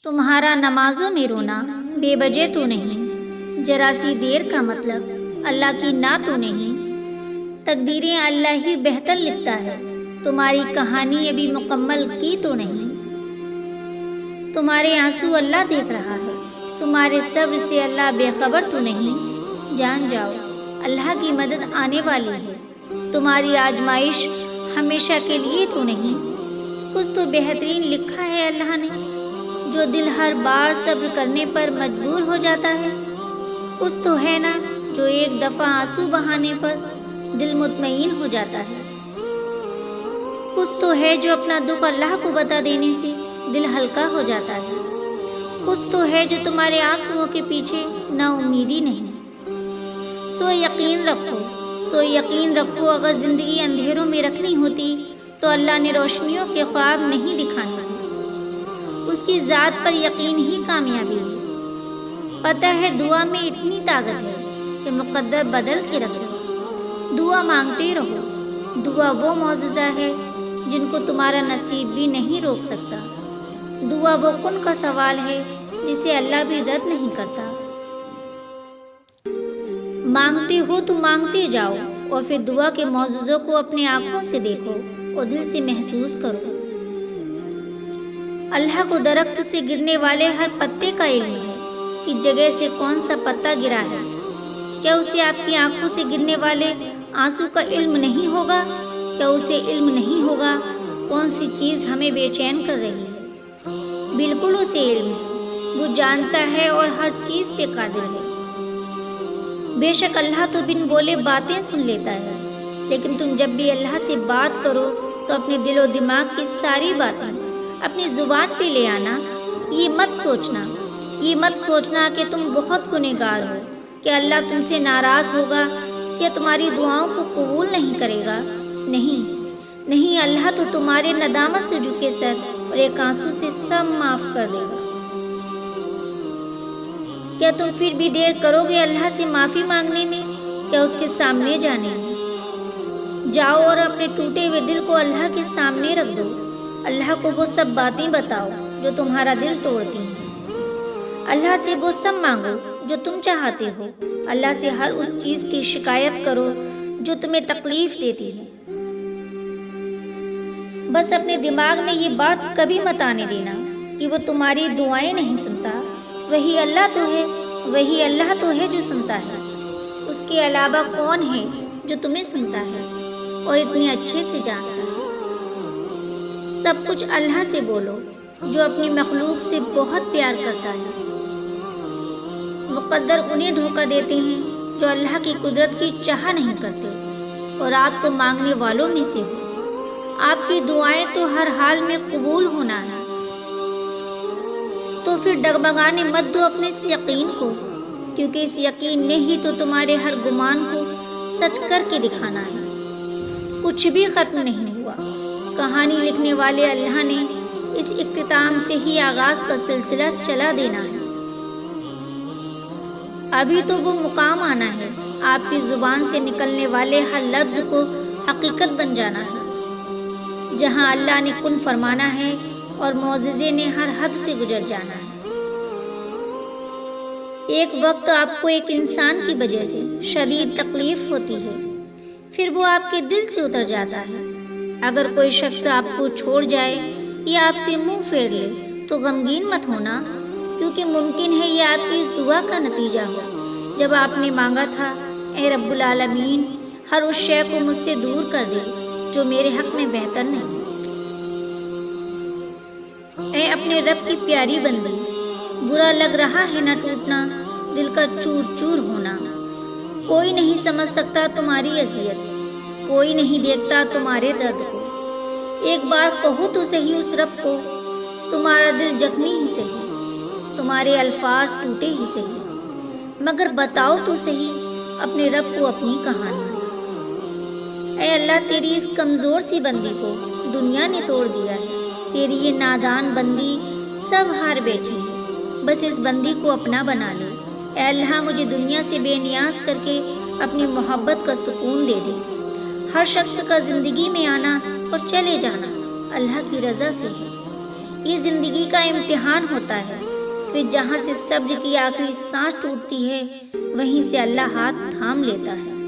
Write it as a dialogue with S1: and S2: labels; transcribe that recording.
S1: تمہارا نمازوں میں رونا بے وجہ تو نہیں، ذرا سی دیر کا مطلب اللہ کی نہ تو نہیں۔ تقدیریں اللہ ہی بہتر لکھتا ہے، تمہاری کہانی ابھی مکمل کی تو نہیں۔ تمہارے آنسو اللہ دیکھ رہا ہے، تمہارے صبر سے اللہ بے خبر تو نہیں۔ جان جاؤ اللہ کی مدد آنے والی ہے، تمہاری آزمائش ہمیشہ کے لیے تو نہیں۔ کچھ تو بہترین لکھا ہے اللہ نے، جو دل ہر بار صبر کرنے پر مجبور ہو جاتا ہے۔ کچھ تو ہے نا جو ایک دفعہ آنسو بہانے پر دل مطمئن ہو جاتا ہے۔ کچھ تو ہے جو اپنا دکھ اللہ کو بتا دینے سے دل ہلکا ہو جاتا ہے۔ کچھ تو ہے جو تمہارے آنسوؤں کے پیچھے نا امیدی نہیں۔ سو یقین رکھو اگر زندگی اندھیروں میں رکھنی ہوتی تو اللہ نے روشنیوں کے خواب نہیں دکھانے تھے۔ اس کی ذات پر یقین ہی کامیابی ہے۔ پتہ ہے دعا میں اتنی طاقت ہے کہ مقدر بدل کے رکھ دے۔ دعا مانگتے رہو، دعا وہ معجزہ ہے جن کو تمہارا نصیب بھی نہیں روک سکتا۔ دعا وہ کن کا سوال ہے جسے اللہ بھی رد نہیں کرتا۔ مانگتے ہو تو مانگتے جاؤ اور پھر دعا کے معجزوں کو اپنے آنکھوں سے دیکھو اور دل سے محسوس کرو۔ اللہ کو درخت سے گرنے والے ہر پتے کا علم ہے کہ جگہ سے کون سا پتا گرا ہے۔ کیا اسے آپ کی آنکھوں سے گرنے والے آنسو کا علم نہیں ہوگا؟ کیا اسے علم نہیں ہوگا کون سی چیز ہمیں بے چین کر رہی ہے؟ بالکل اسے علم ہے، وہ جانتا ہے اور ہر چیز پہ قادر ہے۔ بے شک اللہ تو بن بولے باتیں سن لیتا ہے، لیکن تم جب بھی اللہ سے بات کرو تو اپنے دل و دماغ کی ساری باتیں اپنی زبان پہ لے آنا۔ یہ مت سوچنا کہ تم بہت گنہگار ہو، کہ اللہ تم سے ناراض ہوگا یا تمہاری دعاؤں کو قبول نہیں کرے گا۔ نہیں، اللہ تو تمہارے ندامت سے جھکے سر اور ایک آنسو سے سب معاف کر دے گا۔ کیا تم پھر بھی دیر کرو گے اللہ سے معافی مانگنے میں؟ کیا اس کے سامنے جانے میں؟ جاؤ اور اپنے ٹوٹے ہوئے دل کو اللہ کے سامنے رکھ دو۔ اللہ کو وہ سب باتیں بتاؤ جو تمہارا دل توڑتی ہیں۔ اللہ سے وہ سب مانگو جو تم چاہتے ہو۔ اللہ سے ہر اس چیز کی شکایت کرو جو تمہیں تکلیف دیتی ہے۔ بس اپنے دماغ میں یہ بات کبھی مت آنے دینا کہ وہ تمہاری دعائیں نہیں سنتا۔ وہی اللہ تو ہے جو سنتا ہے۔ اس کے علاوہ کون ہے جو تمہیں سنتا ہے اور اتنے اچھے سے جانتا ہے؟ سب کچھ اللہ سے بولو جو اپنی مخلوق سے بہت پیار کرتا ہے۔ مقدر انہیں دھوکہ دیتے ہیں جو اللہ کی قدرت کی چاہ نہیں کرتے، اور آپ تو مانگنے والوں میں سے ہیں۔ آپ کی دعائیں تو ہر حال میں قبول ہونا ہے۔ تو پھر ڈگمگانے مت دو اپنے اس یقین کو، کیونکہ اس یقین نے ہی تو تمہارے ہر گمان کو سچ کر کے دکھانا ہے۔ کچھ بھی ختم نہیں ہوا، کہانی لکھنے والے اللہ نے اس اختتام سے ہی آغاز کا سلسلہ چلا دینا ہے۔ ابھی تو وہ مقام آنا ہے، آپ کی زبان سے نکلنے والے ہر لفظ کو حقیقت بن جانا ہے، جہاں اللہ نے کن فرمانا ہے اور معجزے نے ہر حد سے گزر جانا ہے۔ ایک وقت آپ کو ایک انسان کی وجہ سے شدید تکلیف ہوتی ہے، پھر وہ آپ کے دل سے اتر جاتا ہے۔ اگر کوئی شخص آپ کو چھوڑ جائے یا آپ سے منہ پھیر لے تو غمگین مت ہونا، کیونکہ ممکن ہے یہ آپ کی اس دعا کا نتیجہ ہو جب آپ نے مانگا تھا، اے رب العالمین ہر اس شے کو مجھ سے دور کر دے جو میرے حق میں بہتر نہیں۔ اے اپنے رب کی پیاری بندی، برا لگ رہا ہے نہ ٹوٹنا، دل کا چور چور ہونا۔ کوئی نہیں سمجھ سکتا تمہاری اذیت، کوئی نہیں دیکھتا تمہارے درد کو۔ ایک بار کہو تو صحیح اس رب کو، تمہارا دل زخمی ہی صحیح، تمہارے الفاظ ٹوٹے ہی صحیح، مگر بتاؤ تو صحیح اپنے رب کو اپنی کہانی۔ اے اللہ تیری اس کمزور سی بندی کو دنیا نے توڑ دیا ہے، تیری یہ نادان بندی سب ہار بیٹھی ہے، بس اس بندی کو اپنا بنا لے۔ اے اللہ مجھے دنیا سے بے نیاز کر کے اپنی محبت کا سکون دے دے۔ ہر شخص کا زندگی میں آنا اور چلے جانا اللہ کی رضا سے ہے، یہ زندگی کا امتحان ہوتا ہے۔ پھر جہاں سے صبر کی آخری سانس ٹوٹتی ہے وہیں سے اللہ ہاتھ تھام لیتا ہے۔